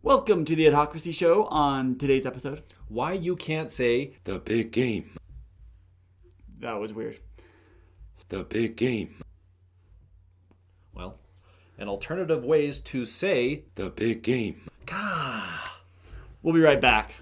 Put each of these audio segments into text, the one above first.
Welcome to the Adhocracy Show. On today's episode, Why you can't say the big game. that was weird. The big game. Well, and alternative ways to say the big game. Gah. We'll be right back.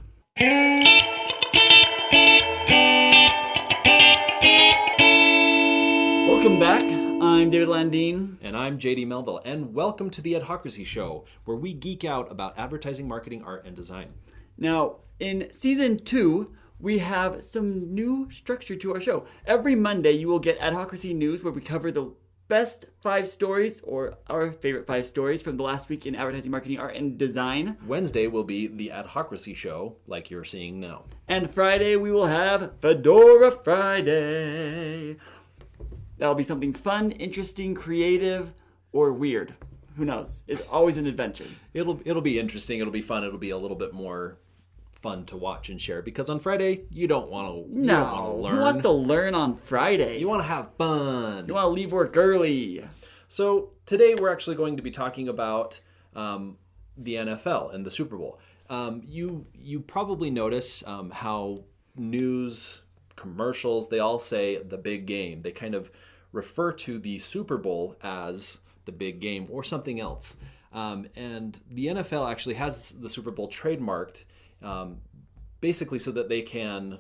Welcome back. I'm David Landeen. And I'm JD Melville, and welcome to the Adhocracy Show, where we geek out about advertising, marketing, art, and design. Now, in season 2, we have some new structure to our show. Every Monday, you will get Adhocracy News, where we cover the best 5 stories, or our favorite 5 stories from the last week in advertising, marketing, art, and design. Wednesday will be the Adhocracy Show, like you're seeing now. And Friday, we will have Fedora Friday. That'll be something fun, interesting, creative, or weird. Who knows? It's always an adventure. It'll be interesting. It'll be fun. It'll be a little bit more fun to watch and share, because on Friday you don't want to learn. Who wants to learn on Friday? You want to have fun. You want to leave work early. So today we're actually going to be talking about the NFL and the Super Bowl. You probably notice how news commercials, they all say the big game. They kind of refer to the Super Bowl as the big game or something else. And the NFL actually has the Super Bowl trademarked basically so that they can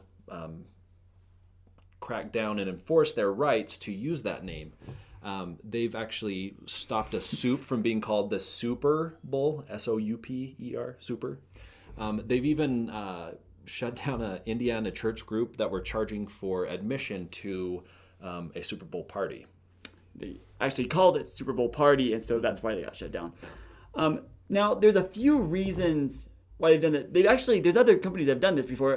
crack down and enforce their rights to use that name. They've actually stopped a soup from being called the Super Bowl, S-O-U-P-E-R, Super. They've even shut down an Indiana church group that were charging for admission to a Super Bowl party. They actually called it Super Bowl Party, and so that's why they got shut down. Now, there's a few reasons why they've done it. There's other companies that have done this before.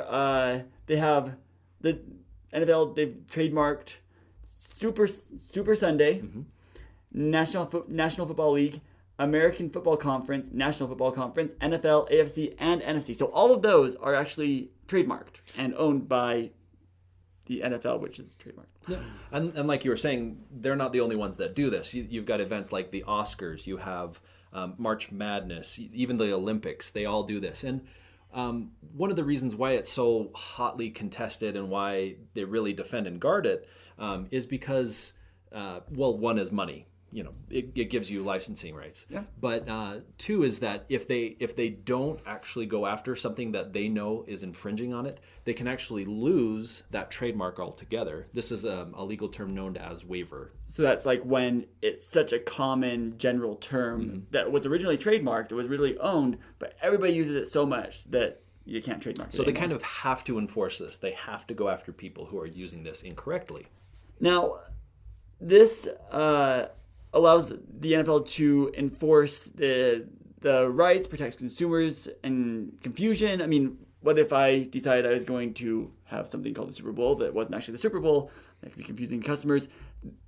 They have the NFL, they've trademarked Super Sunday, National Football League, American Football Conference, National Football Conference, NFL, AFC, and NFC. So all of those are actually trademarked and owned by the NFL, which is trademarked. Yeah. And like you were saying, they're not the only ones that do this. You've got events like the Oscars, you have March Madness, even the Olympics, they all do this. And one of the reasons why it's so hotly contested and why they really defend and guard it is because, one is money. You know, it gives you licensing rights. Yeah. But 2 is that if they don't actually go after something that they know is infringing on it, they can actually lose that trademark altogether. This is a legal term known as waiver. So that's like when it's such a common general term that was originally trademarked, it was originally owned, but everybody uses it so much that you can't trademark it So they anymore. kind of have to enforce this. They have to go after people who are using this incorrectly. Now, this allows the NFL to enforce the rights, protects consumers, and confusion. I mean, what if I decided I was going to have something called the Super Bowl that wasn't actually the Super Bowl? That could be confusing to customers.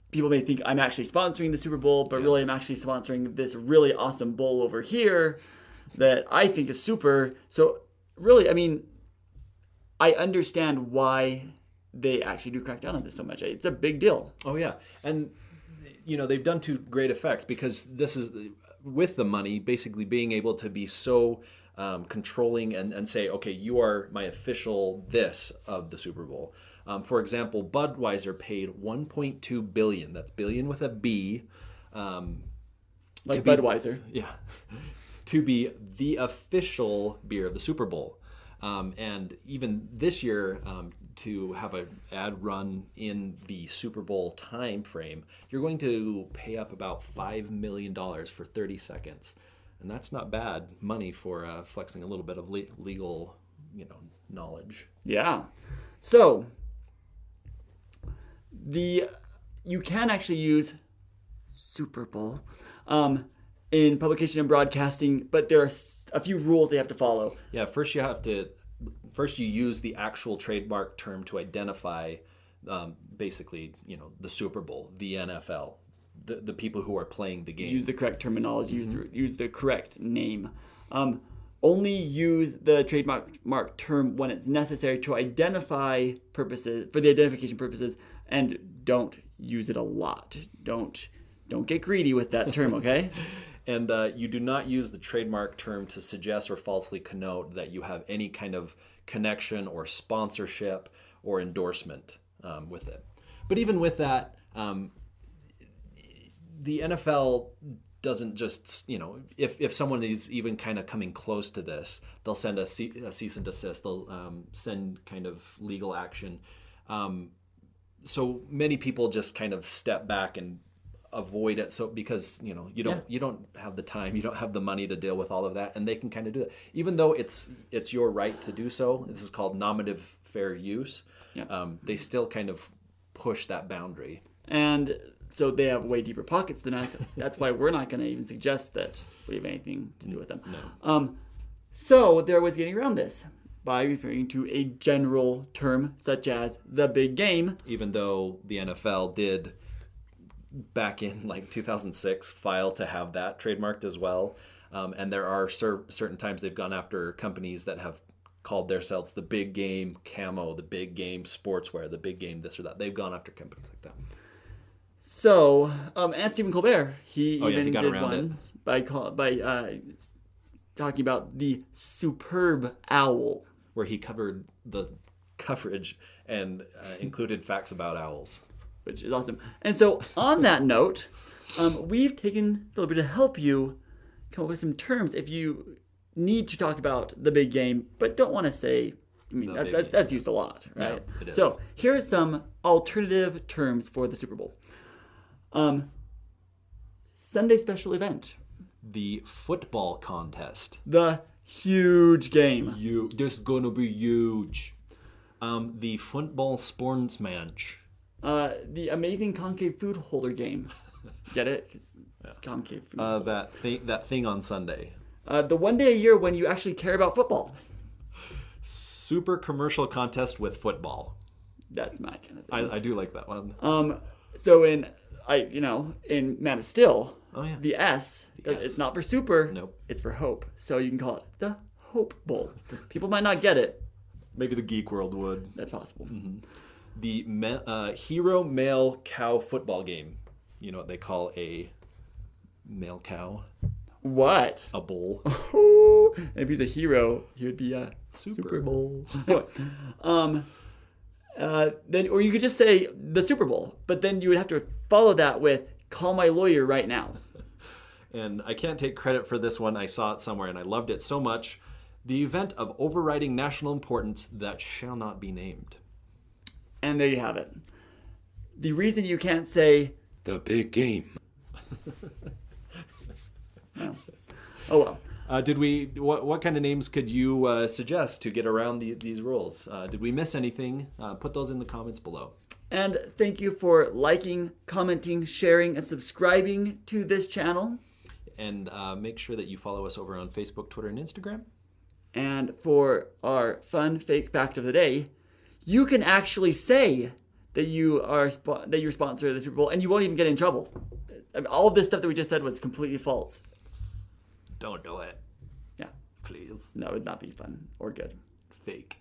People may think I'm actually sponsoring the Super Bowl, but really I'm actually sponsoring this really awesome bowl over here that I think is super. So really, I mean, I understand why they actually do crack down on this so much. It's a big deal. Oh, yeah. And they've done to great effect, because this is with the money basically being able to be so controlling and say, okay, you are my official this of the Super Bowl. For example, Budweiser paid $1.2 billion. That's billion with a B. Like Budweiser. Yeah. To be the official beer of the Super Bowl. And even this year, to have an ad run in the Super Bowl time frame, you're going to pay up about $5 million for 30 seconds. And that's not bad money for flexing a little bit of legal, knowledge. Yeah. So, you can actually use Super Bowl in publication and broadcasting, but there are a few rules they have to follow. Yeah, first you use the actual trademark term to identify basically, the Super Bowl, the NFL, the people who are playing the game. Use the correct terminology, use the correct name. Only use the trademark term when it's necessary to identify purposes, for the identification purposes, and don't use it a lot. Don't get greedy with that term, okay? And you do not use the trademark term to suggest or falsely connote that you have any kind of connection or sponsorship or endorsement with it. But even with that, the NFL doesn't just, if someone is even kind of coming close to this, they'll send a cease and desist. They'll send kind of legal action. So many people just kind of step back and avoid it. So because you don't have the time, you don't have the money to deal with all of that, and they can kind of do it, even though it's your right to do so. This is called nominative fair use. Yeah. They still kind of push that boundary. And so they have way deeper pockets than us. That's why we're not going to even suggest that we have anything to do with them. No. So they're always getting around this by referring to a general term such as the big game. Even though the NFL did, back in like 2006, file to have that trademarked as well. And there are certain times they've gone after companies that have called themselves the big game camo, the big game sportswear, the big game this or that. They've gone after companies like that. So, and Stephen Colbert, he did around one by talking about the superb owl, where he covered the coverage and included facts about owls, which is awesome. And so, on that note, we've taken a little bit to help you come up with some terms if you need to talk about the big game, but don't want to say. I mean, that's used a lot, right? Yeah, it is. So, here are some alternative terms for the Super Bowl. Sunday special event. The football contest. The huge game. This is gonna be huge. The football sportsmatch. The amazing concave food holder game. Get it? Concave food. That thing on Sunday. The one day a year when you actually care about football. Super commercial contest with football. That's my kind of thing. I do like that one. So in Man of Steel, the S, it's not for super. Nope. It's for hope. So you can call it the Hope Bowl. People might not get it. Maybe the geek world would. That's possible. Mm-hmm. The hero male cow football game. You know what they call a male cow? What? A bull. And if he's a hero, he would be a Super Bowl. Then, or you could just say the Super Bowl, but then you would have to follow that with "call my lawyer right now." And I can't take credit for this one. I saw it somewhere and I loved it so much. The event of overriding national importance that shall not be named. And there you have it. The reason you can't say the big game. Well. Oh well. What kind of names could you suggest to get around these rules? Did we miss anything? Put those in the comments below. And thank you for liking, commenting, sharing, and subscribing to this channel. And make sure that you follow us over on Facebook, Twitter, and Instagram. And for our fun fake fact of the day, you can actually say that you're sponsor of the Super Bowl, and you won't even get in trouble. I mean, all of this stuff that we just said was completely false. Don't do it. Yeah. Please. That would not be fun or good. Fake.